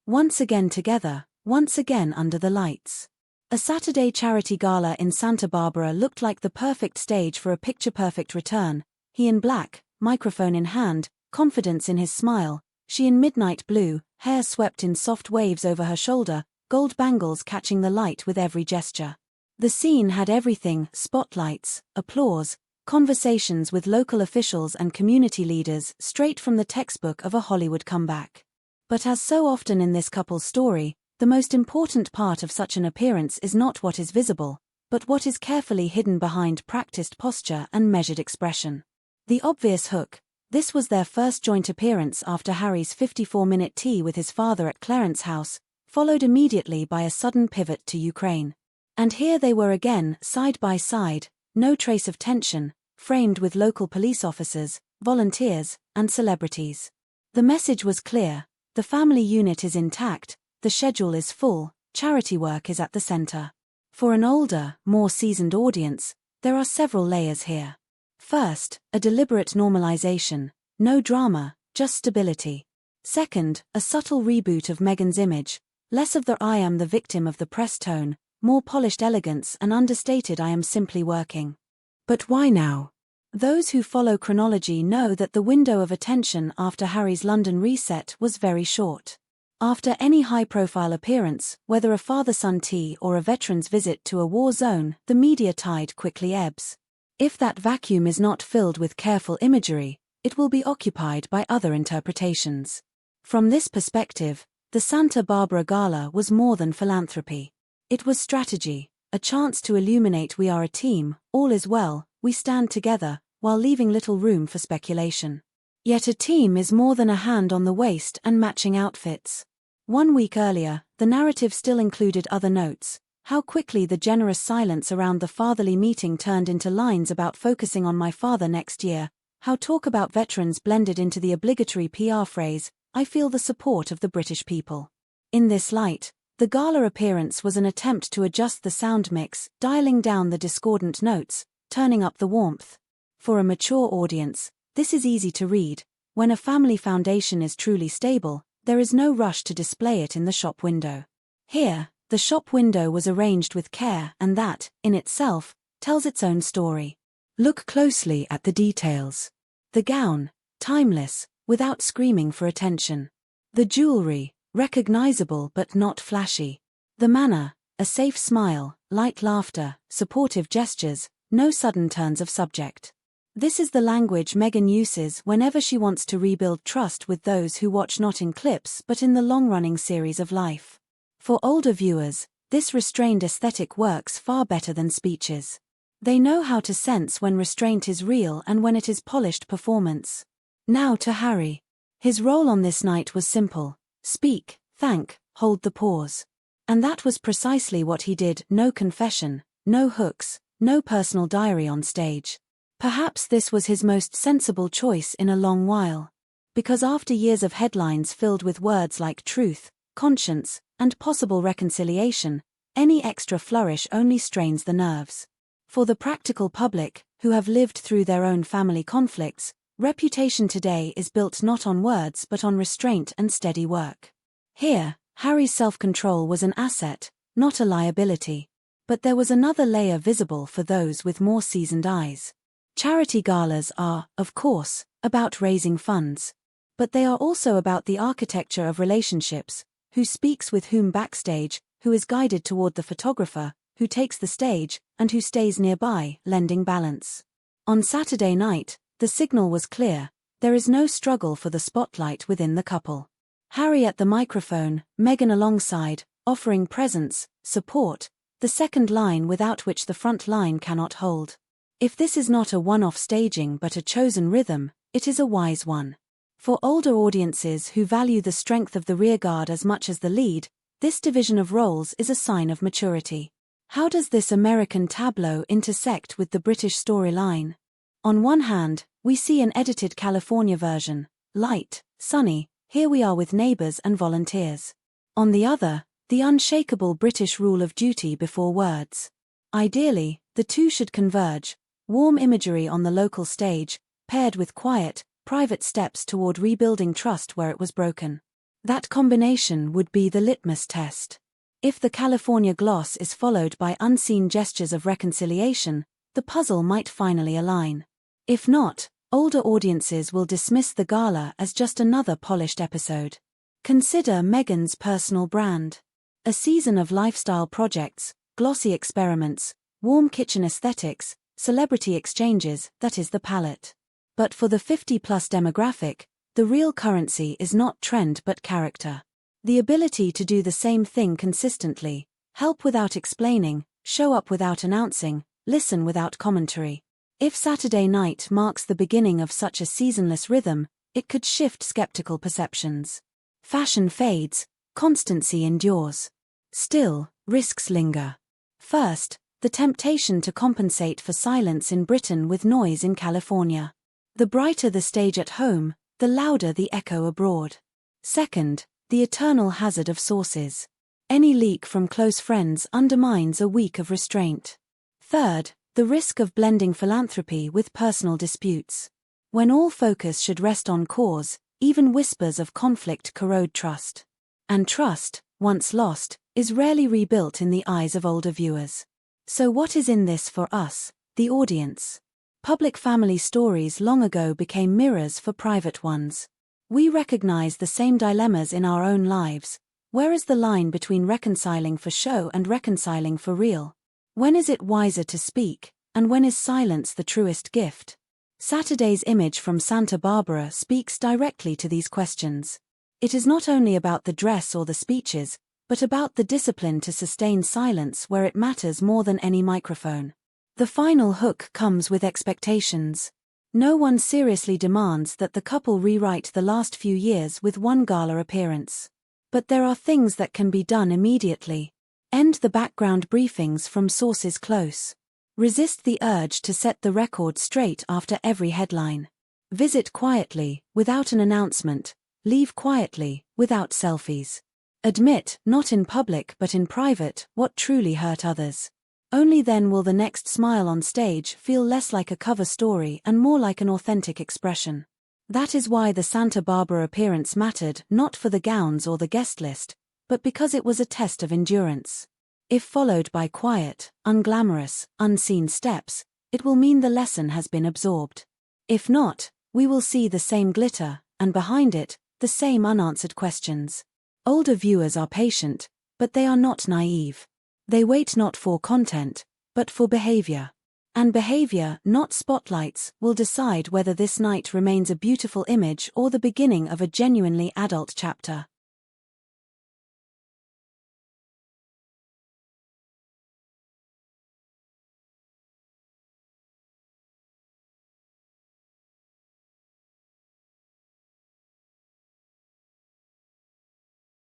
Once again together, once again under the lights. A Saturday charity gala in Santa Barbara looked like the perfect stage for a picture-perfect return, he in black, microphone in hand, confidence in his smile, she in midnight blue, hair swept in soft waves over her shoulder, gold bangles catching the light with every gesture. The scene had everything: spotlights, applause, conversations with local officials and community leaders, straight from the textbook of a Hollywood comeback. But as so often in this couple's story, the most important part of such an appearance is not what is visible, but what is carefully hidden behind practiced posture and measured expression. The obvious hook: this was their first joint appearance after Harry's 54-minute tea with his father at Clarence House, followed immediately by a sudden pivot to Ukraine. And here they were again, side by side, no trace of tension, framed with local police officers, volunteers, and celebrities. The message was clear: the family unit is intact, the schedule is full, charity work is at the center. For an older, more seasoned audience, there are several layers here. First, a deliberate normalization, no drama, just stability. Second, a subtle reboot of Meghan's image, less of the "I am the victim of the press" tone, more polished elegance and understated "I am simply working." But why now? Those who follow chronology know that the window of attention after Harry's London reset was very short. After any high-profile appearance, whether a father-son tea or a veteran's visit to a war zone, the media tide quickly ebbs. If that vacuum is not filled with careful imagery, it will be occupied by other interpretations. From this perspective, the Santa Barbara Gala was more than philanthropy. It was strategy, a chance to illuminate: we are a team, all is well, we stand together, while leaving little room for speculation. Yet a team is more than a hand on the waist and matching outfits. 1 week earlier, the narrative still included other notes: how quickly the generous silence around the fatherly meeting turned into lines about focusing on my father next year, how talk about veterans blended into the obligatory PR phrase, "I feel the support of the British people." In this light, the gala appearance was an attempt to adjust the sound mix, dialing down the discordant notes, turning up the warmth. For a mature audience, this is easy to read: when a family foundation is truly stable, there is no rush to display it in the shop window. Here, the shop window was arranged with care, and that, in itself, tells its own story. Look closely at the details. The gown, timeless, without screaming for attention. The jewelry, recognizable but not flashy. The manner, a safe smile, light laughter, supportive gestures, no sudden turns of subject. This is the language Meghan uses whenever she wants to rebuild trust with those who watch not in clips but in the long-running series of life. For older viewers, this restrained aesthetic works far better than speeches. They know how to sense when restraint is real and when it is polished performance. Now to Harry. His role on this night was simple: speak, thank, hold the pause. And that was precisely what he did: no confession, no hooks, no personal diary on stage. Perhaps this was his most sensible choice in a long while. Because after years of headlines filled with words like truth, conscience, and possible reconciliation, any extra flourish only strains the nerves. For the practical public, who have lived through their own family conflicts, reputation today is built not on words but on restraint and steady work. Here, Harry's self-control was an asset, not a liability. But there was another layer visible for those with more seasoned eyes. Charity galas are, of course, about raising funds. But they are also about the architecture of relationships: who speaks with whom backstage, who is guided toward the photographer, who takes the stage, and who stays nearby, lending balance. On Saturday night, the signal was clear: there is no struggle for the spotlight within the couple. Harry at the microphone, Meghan alongside, offering presence, support, the second line without which the front line cannot hold. If this is not a one-off staging but a chosen rhythm, it is a wise one. For older audiences who value the strength of the rearguard as much as the lead, this division of roles is a sign of maturity. How does this American tableau intersect with the British storyline? On one hand, we see an edited California version: light, sunny, here we are with neighbors and volunteers. On the other, the unshakable British rule of duty before words. Ideally, the two should converge: warm imagery on the local stage, paired with quiet, private steps toward rebuilding trust where it was broken. That combination would be the litmus test. If the California gloss is followed by unseen gestures of reconciliation, the puzzle might finally align. If not, older audiences will dismiss the gala as just another polished episode. Consider Meghan's personal brand. A season of lifestyle projects, glossy experiments, warm kitchen aesthetics, celebrity exchanges, that is the palette. But for the 50-plus demographic, the real currency is not trend but character. The ability to do the same thing consistently, help without explaining, show up without announcing, listen without commentary. If Saturday night marks the beginning of such a seasonless rhythm, it could shift skeptical perceptions. Fashion fades, constancy endures. Still, risks linger. First, the temptation to compensate for silence in Britain with noise in California. The brighter the stage at home, the louder the echo abroad. Second, the eternal hazard of sources. Any leak from close friends undermines a week of restraint. Third, the risk of blending philanthropy with personal disputes. When all focus should rest on cause, even whispers of conflict corrode trust. And trust, once lost, is rarely rebuilt in the eyes of older viewers. So what is in this for us, the audience? Public family stories long ago became mirrors for private ones. We recognize the same dilemmas in our own lives. Where is the line between reconciling for show and reconciling for real? When is it wiser to speak, and when is silence the truest gift? Saturday's image from Santa Barbara speaks directly to these questions. It is not only about the dress or the speeches, but about the discipline to sustain silence where it matters more than any microphone. The final hook comes with expectations. No one seriously demands that the couple rewrite the last few years with one gala appearance. But there are things that can be done immediately. End the background briefings from sources close. Resist the urge to set the record straight after every headline. Visit quietly, without an announcement. Leave quietly, without selfies. Admit, not in public but in private, what truly hurt others. Only then will the next smile on stage feel less like a cover story and more like an authentic expression. That is why the Santa Barbara appearance mattered, not for the gowns or the guest list, but because it was a test of endurance. If followed by quiet, unglamorous, unseen steps, it will mean the lesson has been absorbed. If not, we will see the same glitter, and behind it, the same unanswered questions. Older viewers are patient, but they are not naive. They wait not for content, but for behavior. And behavior, not spotlights, will decide whether this night remains a beautiful image or the beginning of a genuinely adult chapter.